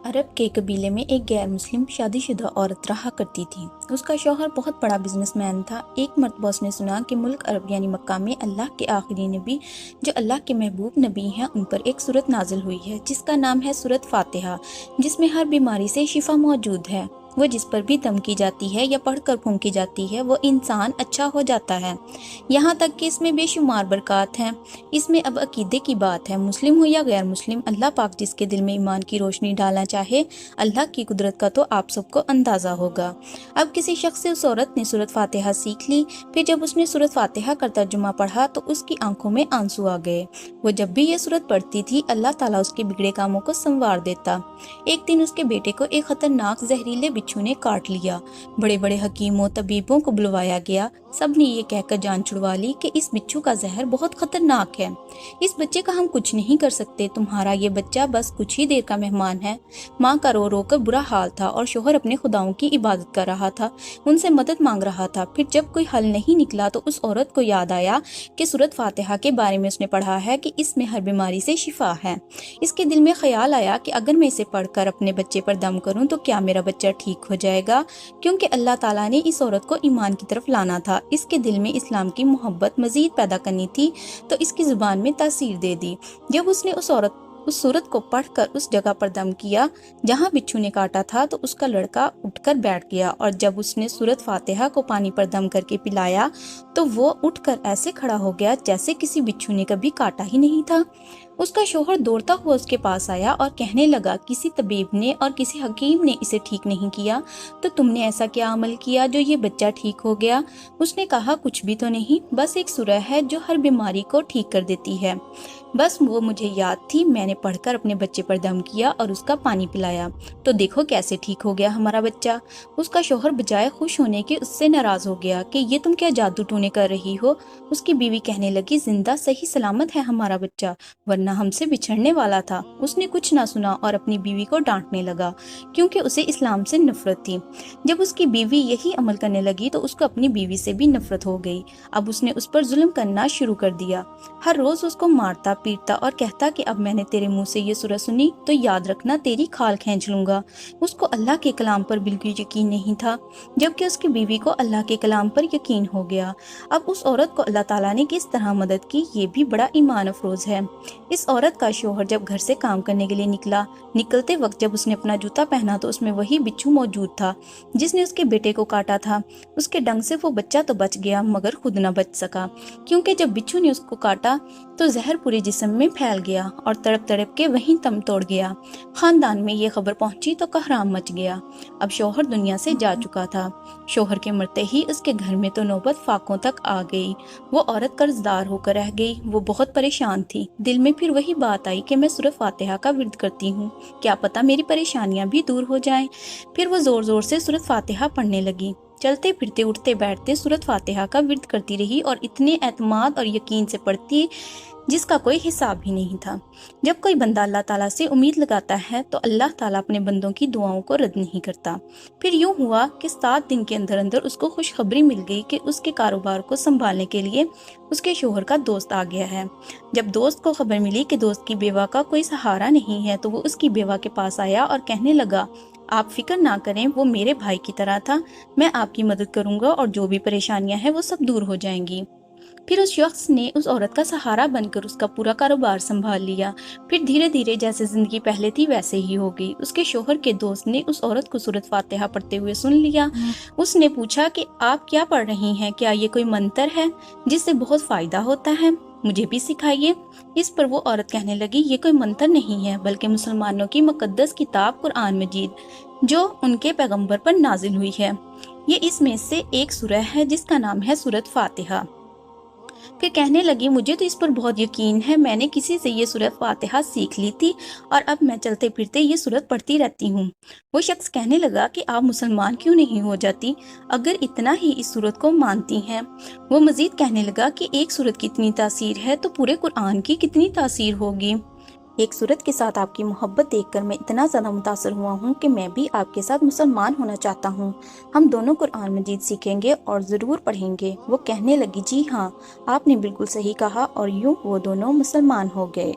अरब के कबीले में एक गैर मुस्लिम शादीशुदा औरत रहा करती थी। उसका शौहर बहुत बड़ा बिजनेसमैन था। एक मर्तबा उसने सुना कि मुल्क अरब यानी मक्का में अल्लाह के आखिरी नबी जो अल्लाह के महबूब नबी हैं उन पर एक सूरत नाजिल हुई है जिसका नाम है सूरत फातिहा, जिसमें हर बीमारी से शिफा मौजूद है। वो जिस पर भी दम की जाती है या पढ़कर फूंकी जाती है वो इंसान अच्छा हो जाता है। यहाँ तक कि इसमें बेशुमार बरकत हैं। इसमें अब अकीदे की बात है, मुस्लिम हो या गैर मुस्लिम, अल्लाह पाक जिसके दिल में ईमान की रोशनी डालना चाहे, अल्लाह की कुदरत का तो आप सबको अंदाजा होगा। अब किसी शख्स से उस औरत ने सूरत फातिहा सीख ली। फिर जब उसने सूरत फातिहा का तर्जुमा पढ़ा तो उसकी आंखों में आंसू आ गए। वो जब भी ये सूरत पढ़ती थी अल्लाह ताला उसके बिगड़े कामों को संवार देता। एक दिन उसके बेटे को एक खतरनाक जहरीले बिच्छू ने काट लिया। बड़े बड़े हकीमों तबीबों को बुलवाया गया। सब ने ये कहकर जान छुड़वा ली कि इस बिच्छू का जहर बहुत खतरनाक है, इस बच्चे का हम कुछ नहीं कर सकते, तुम्हारा ये बच्चा बस कुछ ही देर का मेहमान है। माँ का रो रो कर बुरा हाल था और शोहर अपने खुदाओं की इबादत कर रहा था, उनसे मदद मांग रहा था। फिर जब कोई हल नहीं निकला तो उस औरत को याद आया कि सूरत फातिहा के बारे में उसने पढ़ा है कि इसमें हर बीमारी से शिफा है। इसके दिल में ख्याल आया कि अगर मैं इसे पढ़कर अपने बच्चे पर दम करूं तो क्या मेरा बच्चा ठीक हो जाएगा, क्योंकि अल्लाह ताला ने इस औरत को ईमान की तरफ लाना था। इसके दिल में इस्लाम की मोहब्बत मजीद पैदा करनी थी तो इसकी जुबान में तासीर दे दी। जब उसने उस सूरत को पढ़कर उस जगह पर दम किया जहां बिच्छू ने काटा था तो उसका लड़का उठकर बैठ गया, और जब उसने सूरत फातिहा को पानी पर दम करके पिलाया तो वो उठकर ऐसे खड़ा हो गया जैसे किसी बिच्छू ने कभी काटा ही नहीं था। उसका शौहर दौड़ता हुआ उसके पास आया और कहने लगा, किसी तबीब ने और किसी हकीम ने इसे ठीक नहीं किया, तो तुमने ऐसा क्या अमल किया जो ये बच्चा ठीक हो गया? उसने कहा, कुछ भी तो नहीं, बस एक सूरह है जो हर बीमारी को ठीक कर देती है। बस वो मुझे याद थी, मैंने पढ़कर अपने बच्चे पर दम किया और उसका पानी पिलाया, तो देखो कैसे ठीक हो गया हमारा बच्चा। उसका शौहर बजाय खुश होने के उससे नाराज हो गया कि ये तुम क्या जादू टूने कर रही हो। उसकी बीवी कहने लगी, जिंदा सही सलामत है हमारा बच्चा, वरना हमसे बिछड़ने वाला था। उसने कुछ ना सुना और अपनी बीवी को डांटने लगा क्योंकि उसे इस्लाम से नफरत थी। जब उसकी बीवी यही अमल करने लगी तो उसको अपनी बीवी से भी नफरत हो गई। अब उसने उस पर जुल्म करना शुरू कर दिया। हर रोज उसको मारता पीटता और कहता कि अब मैंने तेरे मुंह से ये सूरत सुनी तो याद रखना तेरी खाल खींच लूंगा। उसको अल्लाह के कलाम पर बिल्कुल यकीन नहीं था, जबकि उसकी बीवी को अल्लाह के कलाम पर यकीन हो गया। अब उस औरत को अल्लाह ताला ने किस तरह मदद की ये भी बड़ा ईमान अफरोज है। इस औरत का शौहर जब घर से काम करने के लिए निकलते वक्त जब उसने अपना जूता पहना तो उसमें वही बिच्छू मौजूद था जिसने उसके बेटे को काटा था। उसके डंग से वो बच्चा तो बच गया मगर खुद न बच सका, क्योंकि जब बिच्छू ने उसको काटा तो जहर पूरे जिस्म में फैल गया और तड़प तड़प के वहीं दम तोड़ गया। खानदान में ये खबर पहुंची तो कहराम मच गया। अब शौहर दुनिया से जा चुका था। शौहर के मरते ही उसके घर में तो नौबत फाकों तक आ गई। वो औरत कर्जदार होकर रह गई। वो बहुत परेशान थी। दिल में फिर वही बात आई कि मैं सूरत फातिहा का विर्द करती हूँ, क्या पता मेरी परेशानियां भी दूर हो जाएं। फिर वो जोर जोर से सूरत फातिहा पढ़ने लगी। चलते फिरते उठते बैठते सूरत फातिहा का विर्द करती रही और इतने एतमाद और यकीन से पढ़ती जिसका कोई हिसाब ही नहीं था। जब कोई बंदा अल्लाह ताला से उम्मीद लगाता है तो अल्लाह ताला अपने बंदों की दुआओं को रद्द नहीं करता। फिर यूं हुआ कि 7 दिन के अंदर अंदर उसको खुशखबरी मिल गई कि उसके कारोबार को संभालने के लिए उसके शोहर का दोस्त आ गया है। जब दोस्त को खबर मिली कि दोस्त की बेवा का कोई सहारा नहीं है तो वो उसकी बेवा के पास आया और कहने लगा, आप फिक्र ना करें, वो मेरे भाई की तरह था, मैं आपकी मदद करूंगा और जो भी परेशानियां हैं वो सब दूर हो जाएंगी। फिर उस शख्स ने उस औरत का सहारा बनकर उसका पूरा कारोबार संभाल लिया। फिर धीरे धीरे जैसे जिंदगी पहले थी वैसे ही हो गई। उसके शोहर के दोस्त ने उस औरत को सूरत फातिहा पढ़ते हुए सुन लिया। उसने पूछा कि आप क्या पढ़ रही हैं, क्या ये कोई मंत्र है जिससे बहुत फायदा होता है, मुझे भी सिखाइए। इस पर वो औरत कहने लगी, ये कोई मंत्र नहीं है बल्कि मुसलमानों की मुकद्दस किताब कुरान मजीद जो उनके पैगंबर पर नाजिल हुई है। ये इसमें से एक सूरह है जिसका नाम है सूरत फातिहा। फिर कहने लगी, मुझे तो इस पर बहुत यकीन है, मैंने किसी से ये सूरत फातिहा सीख ली थी और अब मैं चलते फिरते ये सूरत पढ़ती रहती हूँ। वो शख्स कहने लगा कि आप मुसलमान क्यों नहीं हो जाती अगर इतना ही इस सूरत को मानती हैं। वो मजीद कहने लगा कि एक सूरत की इतनी तासीर है तो पूरे कुरान की कितनी तासीर होगी। एक सूरत के साथ आपकी मोहब्बत देखकर मैं इतना ज़्यादा मुतासर हुआ हूँ कि मैं भी आपके साथ मुसलमान होना चाहता हूँ। हम दोनों कुरान मजीद सीखेंगे और ज़रूर पढ़ेंगे। वो कहने लगी, जी हाँ, आपने बिल्कुल सही कहा, और यूँ वो दोनों मुसलमान हो गए।